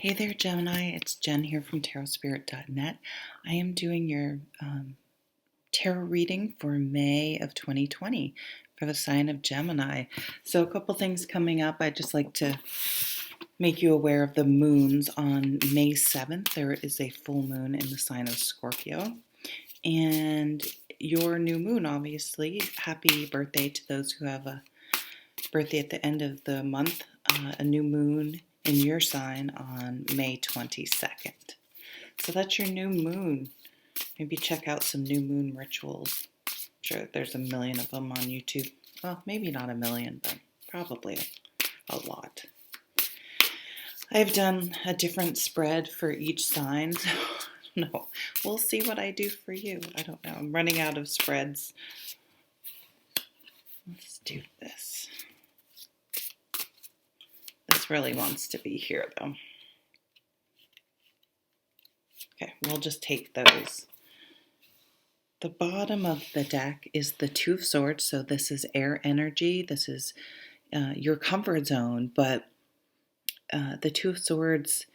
Hey there, Gemini. It's Jen here from tarotspirit.net. I am doing your tarot reading for May of 2020 for the sign of Gemini. So a couple things coming up. I'd just like to make you aware of the moons. On May 7th, there is a full moon in the sign of Scorpio. And your new moon, obviously. Happy birthday to those who have a birthday at the end of the month. A new moon in your sign on May 22nd. So that's your new moon. Maybe check out some new moon rituals. I'm sure there's a million of them on YouTube. Well, maybe not a million, but probably a lot. I've done a different spread for each sign. So no, we'll see what I do for you. I don't know. I'm running out of spreads. Let's do this. This really wants to be here, though. Okay, we'll just take those. The bottom of the deck is the Two of Swords, so this is air energy. This is your comfort zone, but the Two of Swords,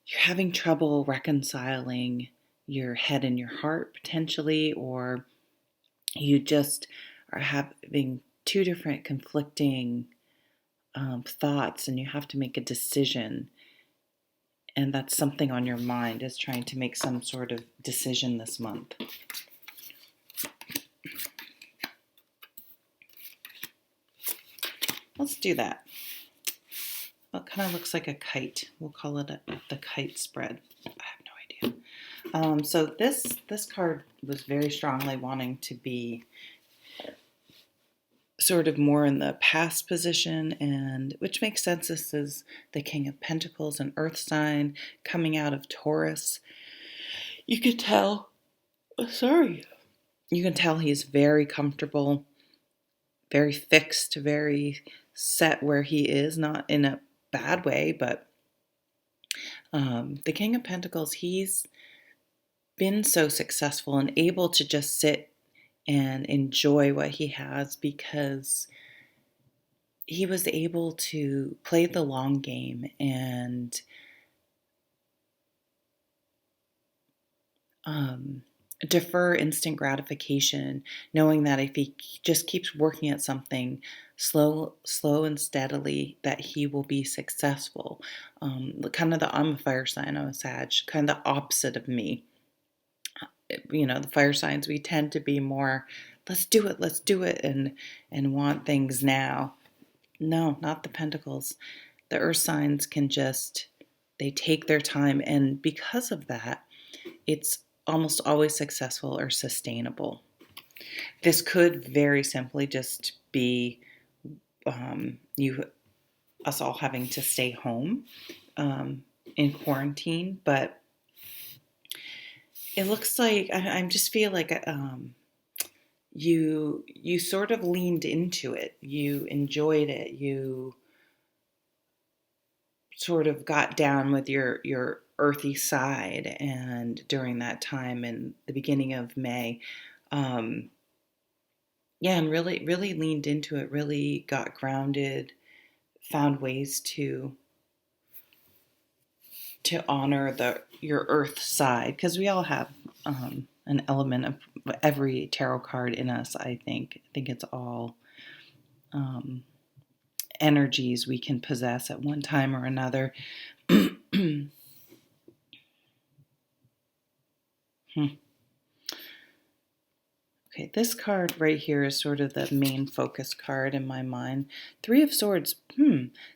you're having trouble reconciling your head and your heart, potentially, or you just are having two different conflicting thoughts, and you have to make a decision. And that's something on your mind, is trying to make some sort of decision this month. Let's do that. Well, it kind of looks like a kite. We'll call it the kite spread. I have no idea. So this card was very strongly wanting to be sort of more in the past position, and which makes sense. This is the King of Pentacles, an earth sign coming out of Taurus. You could tell, you can tell he's very comfortable, very fixed, very set where he is, not in a bad way, but the King of Pentacles, he's been so successful and able to just sit and enjoy what he has because he was able to play the long game and defer instant gratification, knowing that if he just keeps working at something slow and steadily, that he will be successful. I'm a fire sign, I'm a Sag, kind of the opposite of me. You know, the fire signs, we tend to be more, let's do it, and want things now. No, not the Pentacles. The earth signs can just, they take their time, and because of that, it's almost always successful or sustainable. This could very simply just be us all having to stay home in quarantine, but it looks like I just feel like you sort of leaned into it. You enjoyed it. You sort of got down with your earthy side, and during that time in the beginning of May, and really leaned into it. Really got grounded. Found ways to honor your earth side, because we all have an element of every tarot card in us. I think it's all energies we can possess at one time or another. Okay, this card right here is sort of the main focus card in my mind. Three of Swords.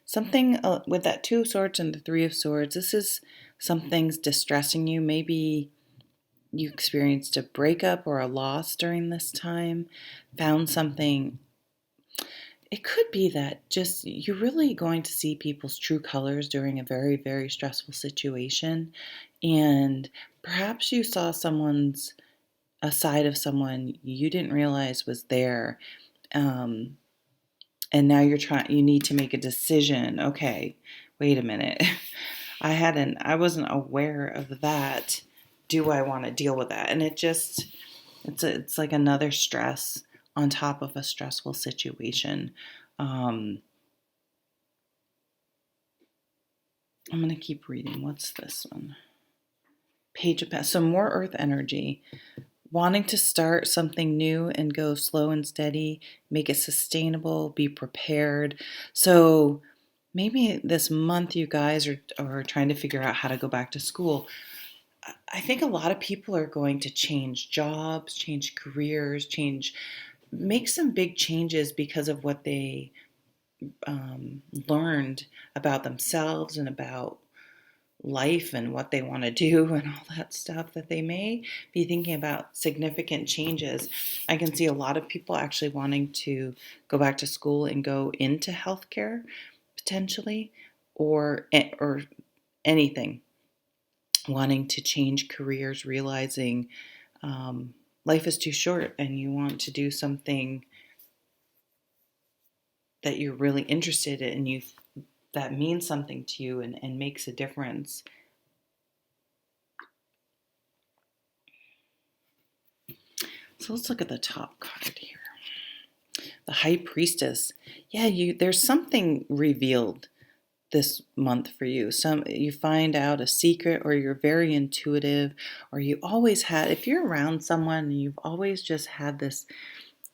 Something with that Two of Swords and the Three of Swords. This is something's distressing you. Maybe you experienced a breakup or a loss during this time. Found something. It could be that just you're really going to see people's true colors during a very, very stressful situation. And perhaps you saw a side of someone you didn't realize was there. And now you need to make a decision. Okay, wait a minute. I wasn't aware of that. Do I want to deal with that? And it's like another stress on top of a stressful situation. I'm going to keep reading. What's this one? Page of Pentacles. So more earth energy. Wanting to start something new and go slow and steady, make it sustainable, be prepared. So maybe this month you guys are trying to figure out how to go back to school. I think a lot of people are going to change jobs, change careers, make some big changes because of what they learned about themselves and about life and what they want to do and all that stuff, that they may be thinking about significant changes. I can see a lot of people actually wanting to go back to school and go into healthcare potentially, or anything, wanting to change careers, realizing life is too short and you want to do something that you're really interested in and that means something to you and makes a difference. So let's look at the top card here. The High Priestess. Yeah, there's something revealed this month for you. You find out a secret, or you're very intuitive, or you always had, if you're around someone and you've always just had this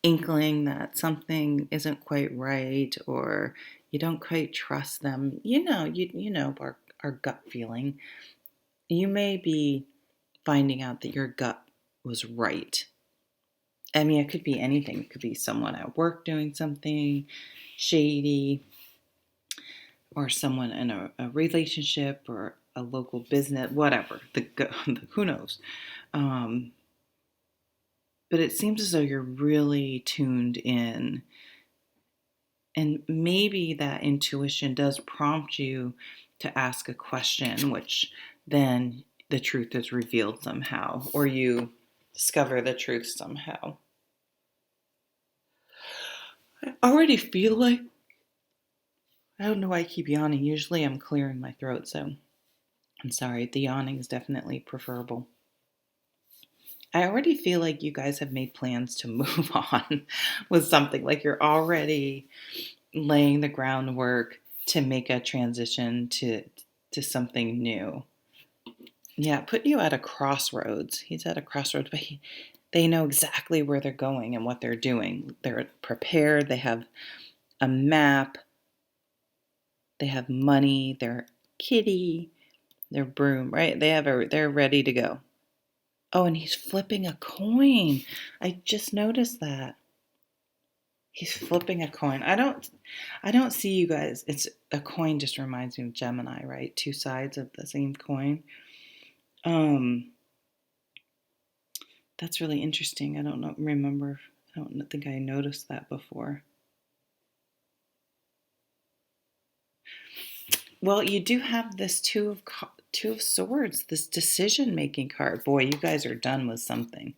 inkling that something isn't quite right, or you don't quite trust them, you know our gut feeling. You may be finding out that your gut was right. I mean, it could be anything. It could be someone at work doing something shady, or someone in a relationship, or a local business, whatever. Who knows? But it seems as though you're really tuned in. And maybe that intuition does prompt you to ask a question, which then the truth is revealed somehow, or you discover the truth somehow. I already feel like, I don't know why I keep yawning. Usually I'm clearing my throat, so I'm sorry. The yawning is definitely preferable. I already feel like you guys have made plans to move on with something. Like you're already laying the groundwork to make a transition to something new. Yeah, put you at a crossroads. He's at a crossroads, but they know exactly where they're going and what they're doing. They're prepared. They have a map. They have money, their kitty, their broom, right? They're ready to go. Oh, and he's flipping a coin. I just noticed that. He's flipping a coin. I don't see you guys. It's a coin, just reminds me of Gemini, right? Two sides of the same coin. That's really interesting. I don't think I noticed that before. Well, you do have this Two of Swords, this decision-making card. Boy, you guys are done with something.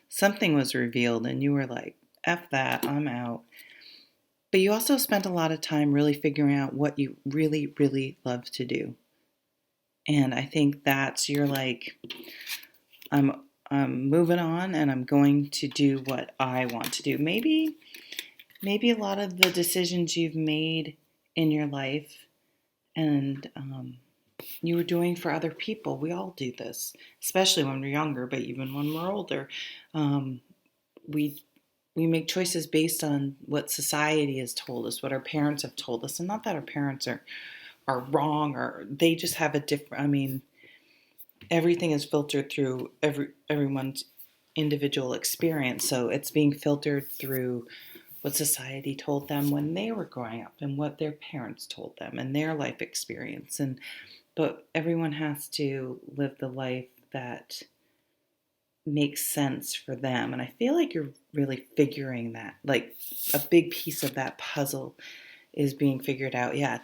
Something was revealed and you were like, F that, I'm out. But you also spent a lot of time really figuring out what you really, really love to do. And I think you're like, I'm moving on and I'm going to do what I want to do. Maybe a lot of the decisions you've made in your life and you were doing for other people. We all do this, especially when we're younger, but even when we're older. We make choices based on what society has told us, what our parents have told us. And not that our parents are wrong, or they just have a different, I mean, everything is filtered through everyone's individual experience. So it's being filtered through what society told them when they were growing up and what their parents told them and their life experience. But everyone has to live the life that makes sense for them. And I feel like you're really figuring that, like a big piece of that puzzle is being figured out. Yeah,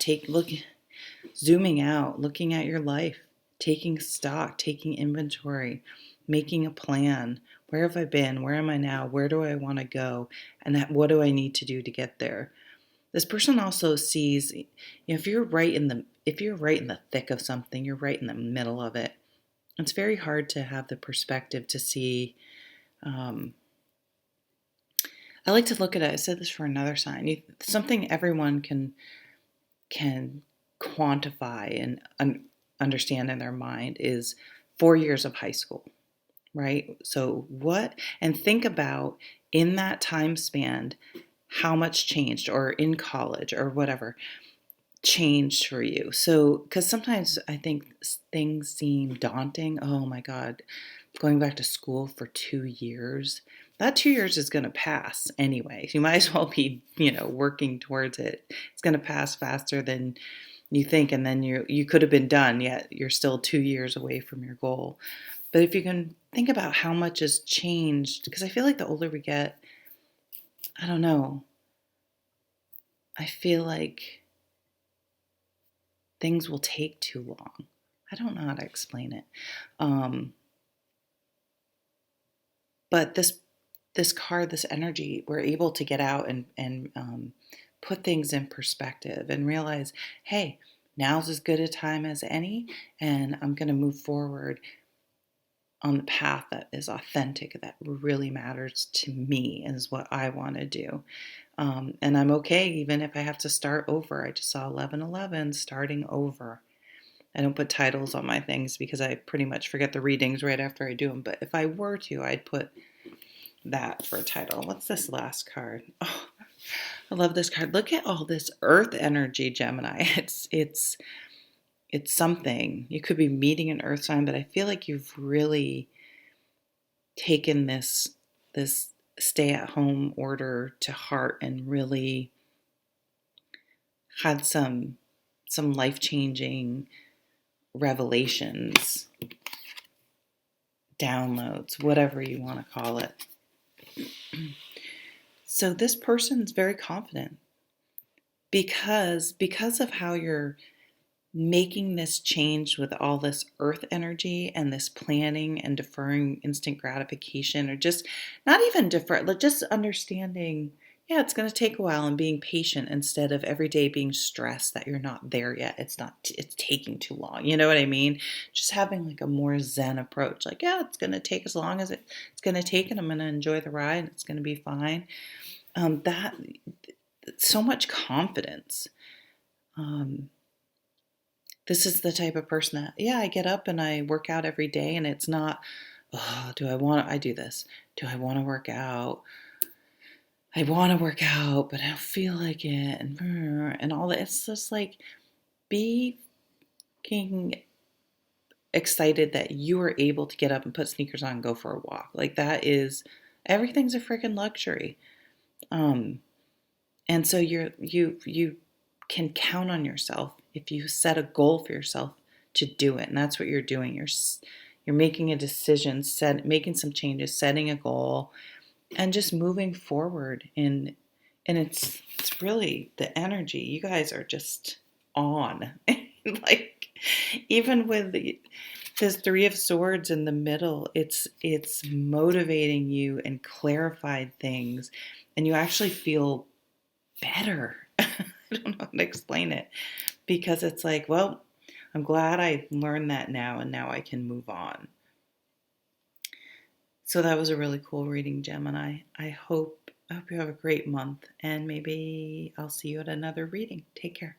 zooming out, looking at your life, taking stock, taking inventory, making a plan. Where have I been? Where am I now? Where do I want to go? And what do I need to do to get there? This person also sees, if you're right in the thick of something, you're right in the middle of it. It's very hard to have the perspective to see. I like to look at it. I said this for another sign. Something everyone can quantify and understand in their mind is 4 years of high school, right? So what, and think about in that time span, how much changed, or in college or whatever changed for you. So, because sometimes I think things seem daunting. Oh my God, going back to school for 2 years. That 2 years is going to pass anyway. You might as well be, working towards it. It's going to pass faster than you think, and then you could have been done, yet you're still 2 years away from your goal. But if you can think about how much has changed, because I feel like the older we get, I don't know, I feel like things will take too long. I don't know how to explain it. Um, but this card, this energy, we're able to get out and put things in perspective and realize, hey, now's as good a time as any, and I'm going to move forward on the path that is authentic, that really matters to me, is what I want to do. And I'm okay even if I have to start over. I just saw 1111 starting over. I don't put titles on my things because I pretty much forget the readings right after I do them. But if I were to, I'd put that for a title. What's this last card? Oh, I love this card. Look at all this earth energy, Gemini. It's something. You could be meeting an earth sign, but I feel like you've really taken this stay-at-home order to heart and really had some life-changing revelations, downloads, whatever you want to call it. So this person's very confident because of how you're making this change with all this earth energy and this planning and deferring instant gratification, or just not even defer, like just understanding, yeah, it's going to take a while, and being patient instead of every day being stressed that you're not there yet. It's taking too long. You know what I mean? Just having like a more zen approach. Like, yeah, it's going to take as long as it's going to take, and I'm going to enjoy the ride. It's going to be fine. That so much confidence. This is the type of person that, yeah, I get up and I work out every day, and it's not, oh, I do this. Do I want to work out? I want to work out, but I don't feel like it. And all that. It's just like being excited that you are able to get up and put sneakers on and go for a walk. Like everything's a freaking luxury. And so you can count on yourself if you set a goal for yourself to do it. And that's what you're doing. You're making a decision, making some changes, setting a goal, and just moving forward. And it's really the energy. You guys are just on. Like, even with this Three of Swords in the middle, it's motivating you and clarified things, and you actually feel better. I don't know how to explain it, because it's like, well, I'm glad I learned that now, and now I can move on. So that was a really cool reading, Gemini. I hope you have a great month, and maybe I'll see you at another reading. Take care.